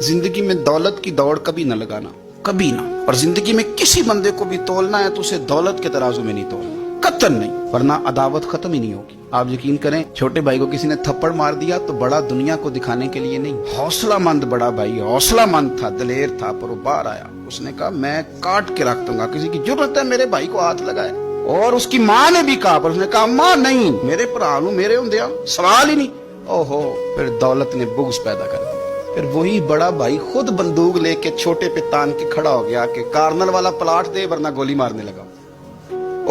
जिंदगी में दौलत की दौड़ कभी न लगाना, कभी ना। और जिंदगी में किसी बंदे को भी तोलना है तो उसे दौलत के तराजू में नहीं तोलना, कतई नहीं, वरना अदावत खत्म ही नहीं होगी। आप यकीन करें, छोटे भाई को किसी ने थप्पड़ मार दिया तो बड़ा दुनिया को दिखाने के लिए नहीं, हौसलामंद बड़ा भाई, हौसलामंद था, दलेर था, पर वो बाहर आया। उसने कहा मैं काट के रख दूंगा, किसी की जरूरत है मेरे भाई को हाथ लगाए। और उसकी माँ ने भी कहा, पर उसने कहा माँ नहीं, मेरे भरा नूं मेरे हुंदियां सवाल ही नहीं। ओहो, फिर दौलत ने बुग़्ज़ पैदा कर दिया। फिर वही बड़ा भाई खुद बंदूक लेके छोटे पे तान के खड़ा हो गया कि कार्नल वाला प्लाट दे वरना गोली मारने लगा।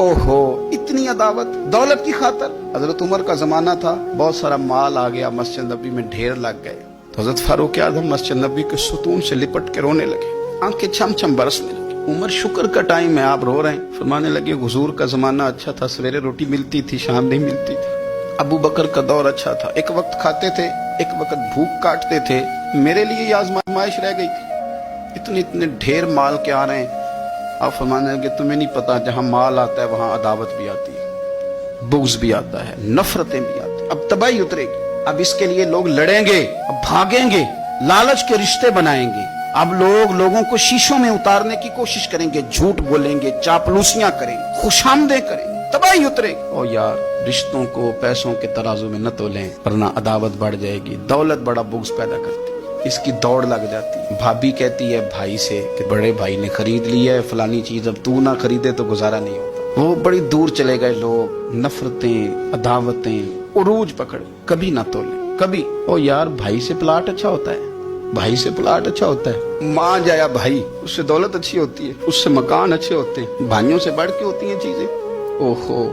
ओहो, इतनी अदावत दौलत की खातर। हजरत उमर का जमाना था, बहुत सारा माल आ गया, मस्जिद नबी में ढेर लग गए, तो हजरत फारूक आज़म मस्जिद नबी के सुतून से लिपट के रोने लगे, आंखें छम छम बरसने लगी। उमर शुक्र का टाइम है, आप रो रहे हैं। फरमाने लगे हुजूर का जमाना अच्छा था, सवेरे रोटी मिलती थी, शाम नहीं मिलती थी। अबू बकर का दौर अच्छा था, एक वक्त खाते थे, एक वक्त भूख काटते थे। मेरे लिए ये आजमाइश रह गई थी। इतने इतने ढेर माल के आ रहे हैं। आप फरमाने लगे तुम्हें नहीं पता, जहां माल आता है वहां अदावत भी आती है, बुग़्ज़ भी आता है, नफरतें भी आती हैं। अब तबाही उतरेगी, अब इसके लिए लोग लड़ेंगे, अब भागेंगे, लालच के रिश्ते बनाएंगे। अब लोगों को शीशों में उतारने की कोशिश करेंगे, झूठ बोलेंगे, चापलूसियां करेंगे, खुशामदें करेंगे, तबाही उतरेगी। ओ यार, रिश्तों को पैसों के तराजू में न तोलें, वरना अदावत बढ़ जाएगी। दौलत बड़ा बुग़्ज़ पैदा करती है, इसकी दौड़ लग जाती है। भाभी कहती है भाई से कि बड़े भाई ने खरीद लिया है फलानी चीज, अब तू ना खरीदे तो गुजारा नहीं होता। वो बड़ी दूर चले गए लोग, नफरतें, अदावतें उरूज पकड़, कभी ना तोले, कभी। ओ यार, भाई से प्लाट अच्छा होता है, भाई से प्लाट अच्छा होता है। माँ जाया भाई, उससे दौलत अच्छी होती है, उससे मकान अच्छे होते हैं, भाइयों से बढ़ के होती हैं चीजें। ओहो,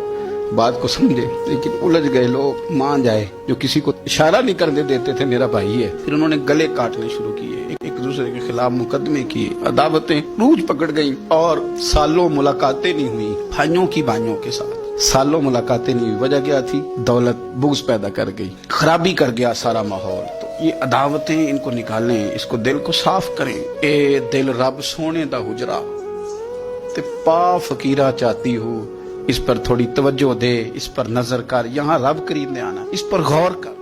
बात को समझे, लेकिन उलझ गए लोग। मान जाए जो किसी को इशारा नहीं करने देते थे मेरा भाई है, फिर उन्होंने गले काटने शुरू किए, एक दूसरे के खिलाफ मुकदमे किए, अदावतें रूज पकड़ गई और सालों मुलाकातें नहीं हुई भाइयों की भाइयों के साथ। सालों मुलाकातें नहीं हुई, वजह क्या थी? दौलत बुग़्ज़ पैदा कर गई, खराबी कर गया सारा माहौल। तो ये अदावतें, इनको निकालें, इसको दिल को साफ करें। ए दिल रब सोने दा हुजरा ते पा फकीरा चाहती हूँ, इस पर थोड़ी तवज्जो दे, इस पर नजर कर, यहाँ रब करीब ने आना, इस पर गौर कर।